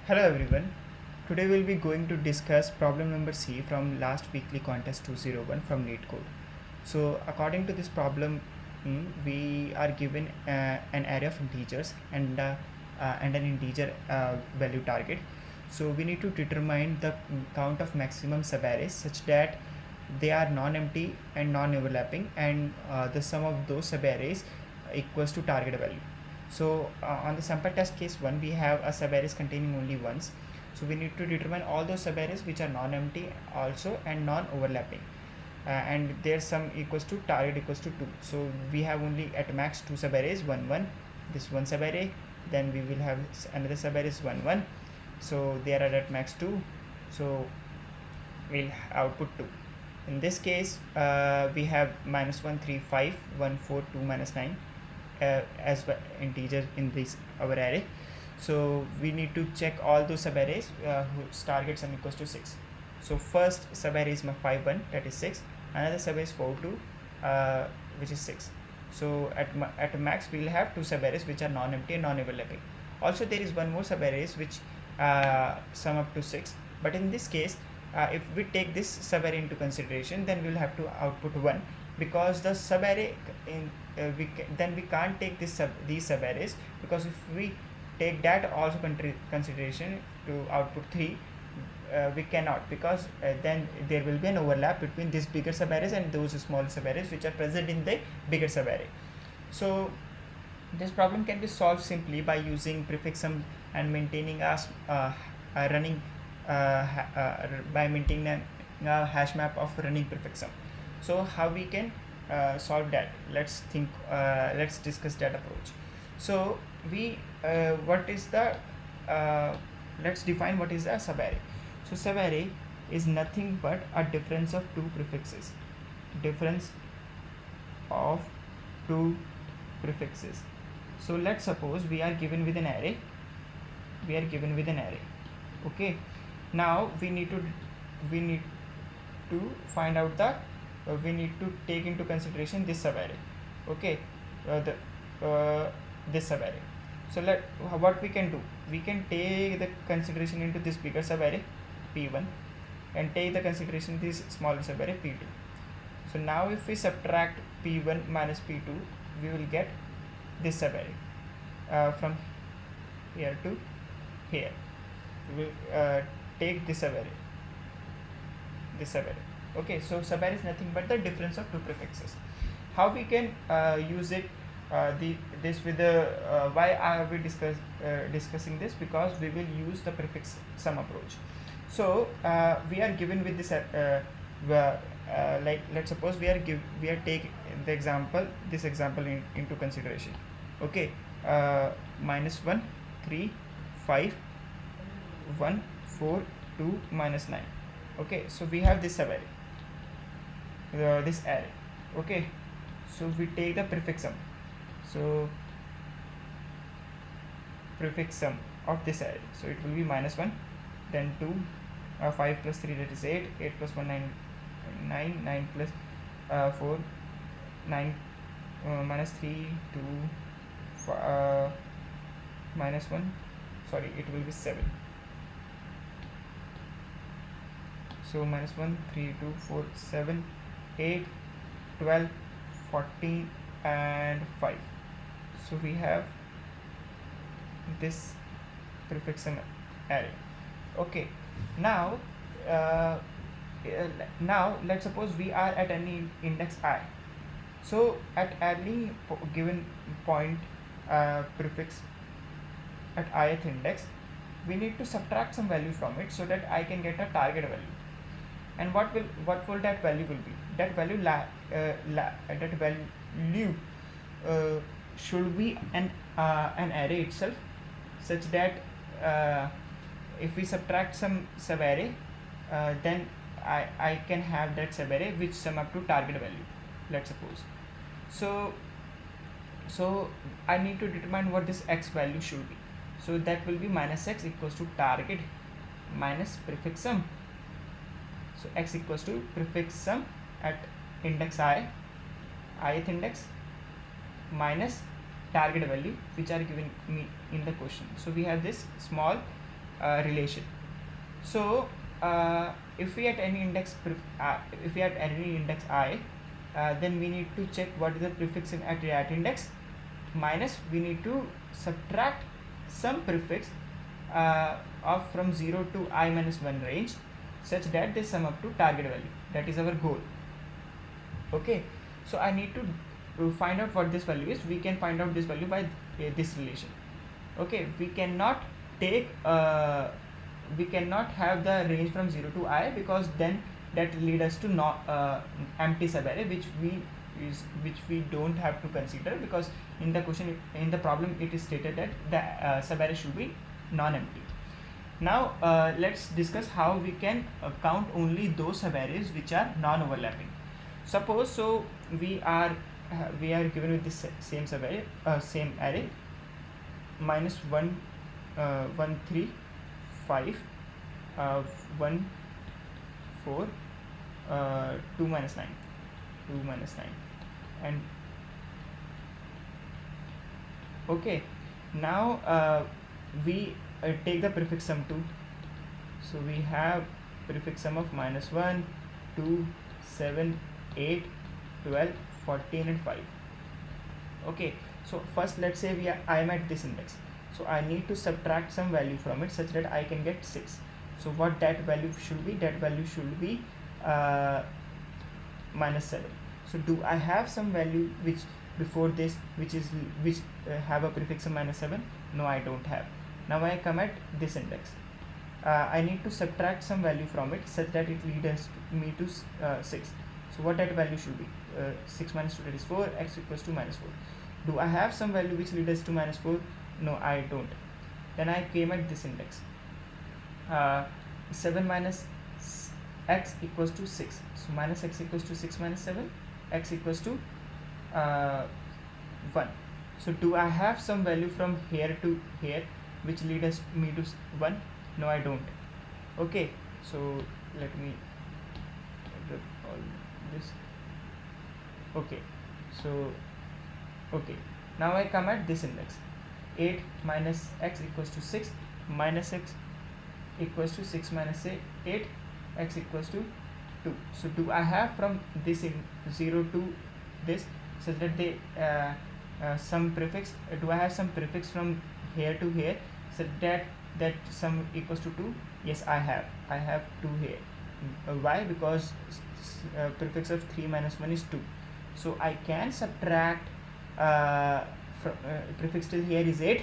Hello everyone. Today we'll be going to discuss problem number C from last weekly contest 201 from NEET code. So according to this problem, we are given an array of integers and an integer value target. So we need to determine the count of maximum subarrays such that they are non-empty and non-overlapping, and the sum of those subarrays equals to target value. So on the sample test case 1, we have a subarrays containing only ones. So we need to determine all those subarrays which are non-empty also and non-overlapping, and their sum equals to target equals to 2. So we have only at max two subarrays, 1 1, this one subarray, then we will have another subarrays 1 1. So they are at max 2, so we'll output 2. In this case we have minus 1 3 5 1 4 2 minus 9 as integer in this our array. So we need to check all those subarrays whose target sum equals to 6. So first subarray is my 5 1, that is 6. Another subarray is 4 2, which is 6. So at max we will have two subarrays which are non-empty and non-overlapping. Also there is one more subarrays which sum up to 6, but in this case if we take this subarray into consideration, then we will have to output 1, because the subarray then we can't take these subarrays, because if we take that also consideration to output 3, we cannot, because then there will be an overlap between these bigger subarrays and those small subarrays which are present in the bigger subarray. So this problem can be solved simply by using prefix sum and maintaining a running by maintaining a hash map of running prefix sum. So how we can solve that? Let's discuss that approach. So we what is the let's define what is a subarray. So subarray is nothing but a difference of two prefixes. Difference of two prefixes. So let's suppose we are given with an array. Okay. Now we need to find out the we need to take into consideration this subarray. Okay. This subarray. So what we can do, we can take the consideration into this bigger subarray p1 and take the consideration this smaller subarray p2. So now if we subtract p1 minus p2, we will get this subarray from here to here. We will take this subarray. Okay, so subarray is nothing but the difference of two prefixes. How we can use it? This with the why are we discussing this? Because we will use the prefix sum approach. So we are given with this like let's suppose we are taking the example into consideration. Okay, minus 1 3 5 1 4 2 minus 9. Okay, so we have this subarray, this array. Okay, so we take the prefix sum. So prefix sum of this array, so it will be minus 1, then 2, 5 plus 3, that is 8, 8 plus 1 9, 9 plus 4 9, minus 3 2, minus 1, sorry, it will be 7. So minus 1 3 2 4 7 8 12 14 and 5. So we have this prefix sum array. Okay, now let's suppose we are at any index I. So at any given point prefix at ith index, we need to subtract some value from it so that I can get a target value. And what will that value will be? That value should be an array itself, such that if we subtract some subarray, then I can have that subarray which sum up to target value, let's suppose. So I need to determine what this x value should be. So that will be minus x equals to target minus prefix sum. So x equals to prefix sum at index ith index, minus target value which are given me in the question. So we have this small relation. So if we at any index if we at any index I, then we need to check what is the prefix in at that index, minus we need to subtract some prefix of from 0 to I minus 1 range, such that they sum up to target value. That is our goal. Okay, so I need to find out what this value is. We can find out this value by this relation. Okay, we cannot take we cannot have the range from 0 to I, because then that lead us to not empty subarray, which we don't have to consider, because in the question, in the problem, it is stated that the subarray should be non-empty. Now let's discuss how we can count only those subarrays which are non-overlapping. Suppose so we are given with this same subarray, same array, minus 1 1 3 5 1 4 2 minus 9 and okay. Now we take the prefix sum 2. So we have prefix sum of minus 1 2 7 8 12 14 and 5. Okay, so first let's say I am at this index, so I need to subtract some value from it such that I can get 6. So what that value should be? That value should be minus 7. So do I have some value which before this which have a prefix of minus 7? No, I don't have. Now I come at this index. I need to subtract some value from it such that it leads me to 6. So what that value should be? 6 minus 2, that is 4, x equals to minus 4. Do I have some value which leads us to minus 4? No, I don't. Then I came at this index. 7 minus x equals to 6. So minus x equals to 6 minus 7, x equals to 1. So do I have some value from here to here which leads me to 1? No, I don't. Okay, so let me rip all this. Okay, so okay, now I come at this index. 8 minus x equals to 6, minus x equals to 6 minus 8, x equals to 2. So do I have from this in 0 to this such that they some prefix? Do I have some prefix from here to here so that sum equals to 2? Yes, I have 2 here. Why? Because prefix of 3 minus 1 is 2. So I can subtract prefix till here is 8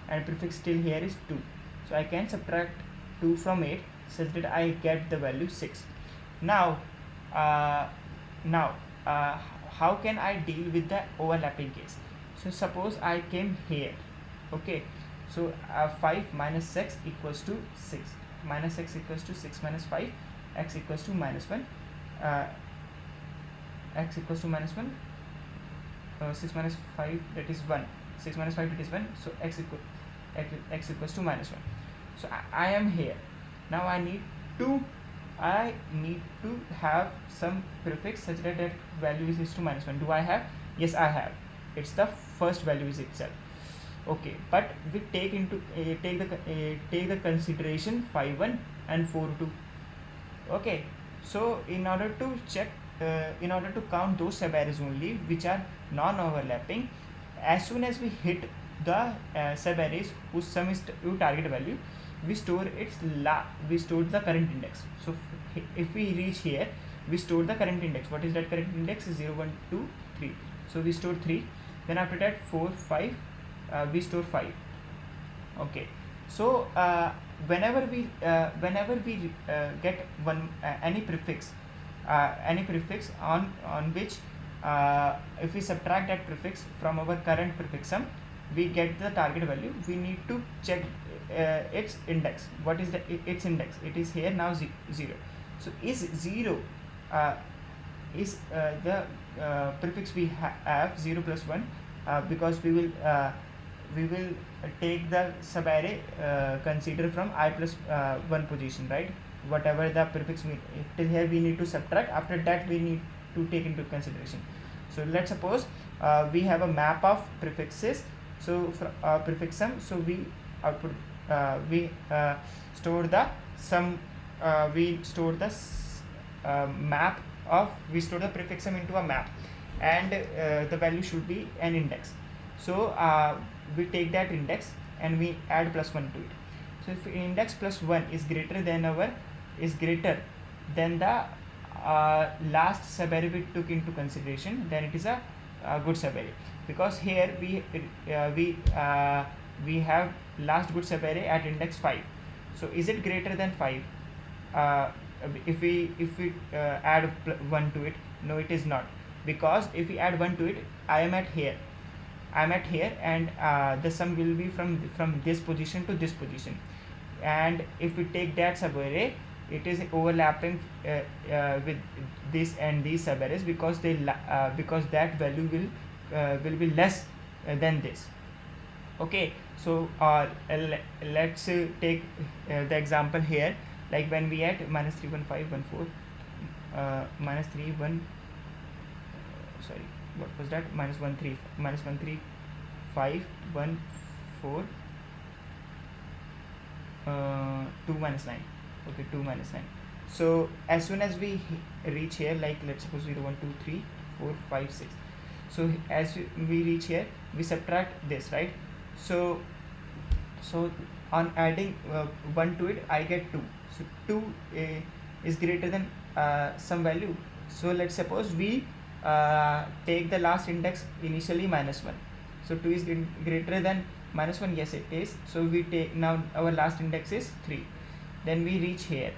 and prefix till here is 2. So I can subtract 2 from 8 such that I get the value 6. Now how can I deal with the overlapping case? So suppose I came here. Okay, so 5 minus x equals to 6, minus x equals to 6 minus 5, x equals to minus 1, x equals to minus 1, 6 minus 5, that is 1, 6 minus 5, that is 1. So x equals to minus 1. So I am here. Now I need to have some prefix such that value is to minus 1. Do I have? Yes, I have. It's the first value is itself. Okay, but we take into take the consideration 5 1 and 4 2. Okay, so in order to check in order to count those subarrays only which are non-overlapping, as soon as we hit the subarrays whose sum is to target value, we store the current index. So if we reach here, we store the current index. What is that current index? Is 0 1 2 3. So we store 3. Then after that 4 5, we store 5. Okay, so whenever we get one any prefix on which if we subtract that prefix from our current prefix sum, we get the target value. We need to check its index. What is its index? It is here now 0. So is 0 is the prefix we have 0 plus 1, because we will take the subarray consider from I plus 1 position, right? Whatever the prefix till here we need to subtract. After that we need to take into consideration. So let's suppose we have a map of prefixes. So prefix sum, so we output we store the some we store the map of we store the prefix sum into a map, and the value should be an index. So we take that index and we add +1 to it. So if index +1 is greater than the last subarray we took into consideration, then it is a good subarray, because here we have last good subarray at index 5. So is it greater than 5? If we add 1 to it? No, it is not, because if we add 1 to it, I am at here, and the sum will be from this position to this position, and if we take that subarray, it is overlapping with this and these subarrays, because because that value will be less than this. Okay, so let's take the example here, like when we add -31514 -3 1 sorry, what was that, -13514 2 minus 9. Okay, 2 minus 9. So as soon as we reach here, like let's suppose 0 1 2 3 4 5 6, so as we reach here, we subtract this, right? So on adding 1 to it, I get 2. So 2 is greater than some value. So let's suppose we take the last index initially -1. So 2 is greater than -1. Yes, it is. So we take, now our last index is 3. Then we reach here.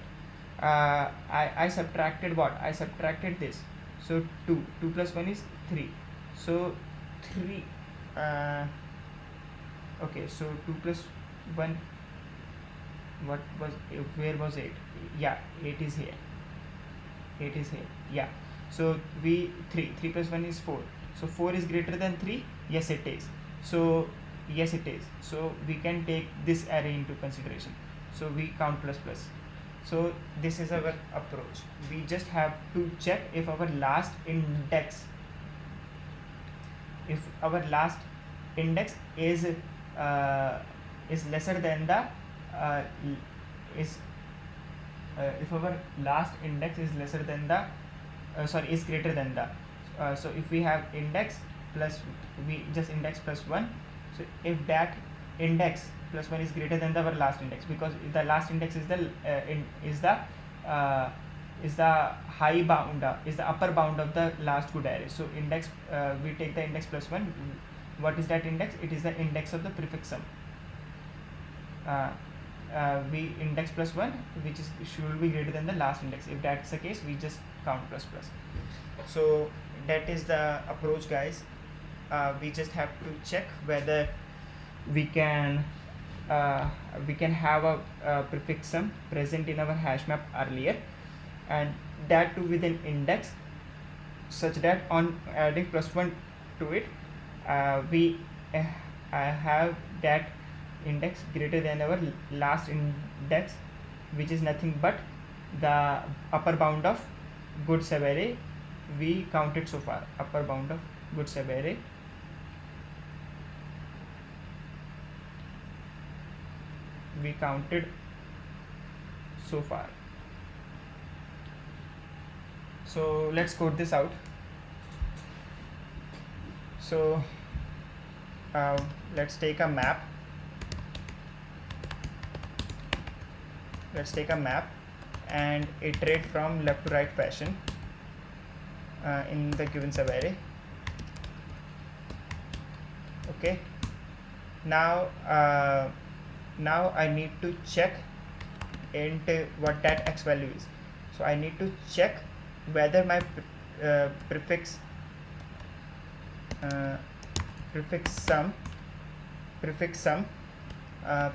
I subtracted what? I subtracted this. So 2 plus 1 is 3. So 3. Okay, so 2 plus 1, what was, where was 8? Yeah, 8 is here. 8 is here. Yeah. So we 3 plus 1 is 4. So 4 is greater than 3. Yes, it is. So yes, it is. So we can take this array into consideration. So we count plus plus. So this is our approach. We just have to check if our last index is lesser than the if our last index is lesser than the is greater than the so if we have index plus, we just index +1. So if that index +1 is greater than our last index, because the last index is the high bound, is the upper bound of the last good array. So index, we take the index +1. What is that index? It is the index of the prefix sum. We index +1, which is should be greater than the last index. If that's the case, we just count plus plus. So that is the approach, guys. We just have to check whether we can have a prefix sum present in our hash map earlier, and that too with an index, such that on adding +1 to it, we have that index greater than our last index, which is nothing but the upper bound of good subarray we counted so far. Upper bound of good subarray we counted so far. So let's code this out. So let's take a map. And iterate from left to right fashion in the given subarray. Okay, now I need to check into what that x value is. So I need to check whether my prefix sum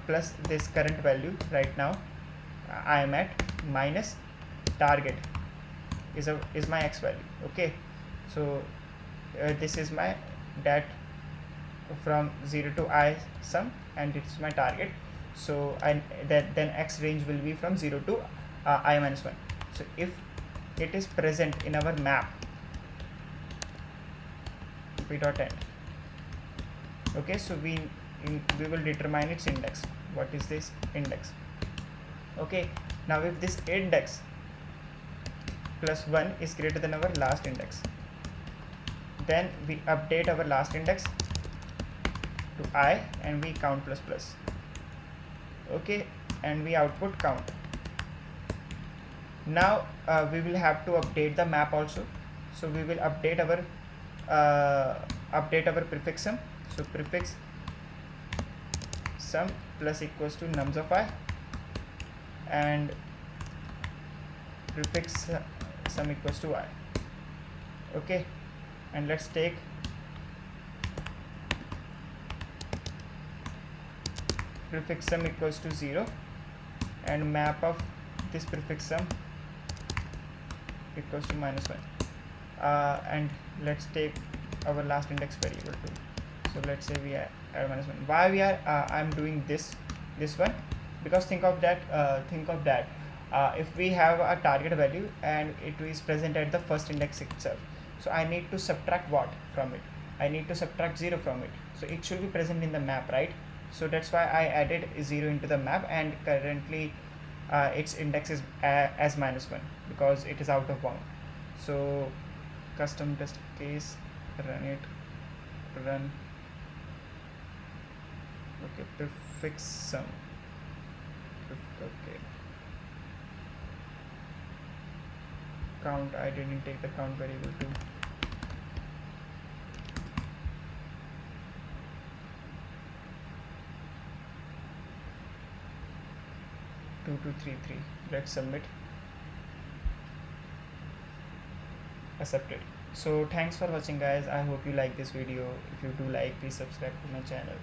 plus this current value right now I am at minus target is my x value. Okay, so this is my that from 0 to I sum, and it's my target. So then x range will be from 0 to I minus 1. So if it is present in our map p dot end, okay, so we will determine its index what is this index. Okay, now if this index plus 1 is greater than our last index, then we update our last index to I and we count plus plus. Okay, and we output count. Now we will have to update the map also, so we will update our prefix sum. So prefix sum plus equals to nums of I, and prefix sum equals to I. Okay, and let's take prefix sum equals to 0 and map of this prefix sum equals to -1, and let's take our last index variable too. So let's say we add -1. Why we are I'm doing this one, because think of that if we have a target value and it is present at the first index itself, so I need to subtract what from it? I need to subtract 0 from it, so it should be present in the map, right? So that's why I added 0 into the map, and currently its index is as -1 because it is out of bound. So custom test case, run. Okay, prefix sum. Okay, count, I didn't take the count variable too. Two two three three. Let's submit. Accepted. So thanks for watching, guys. I hope you like this video. If you do like, please subscribe to my channel.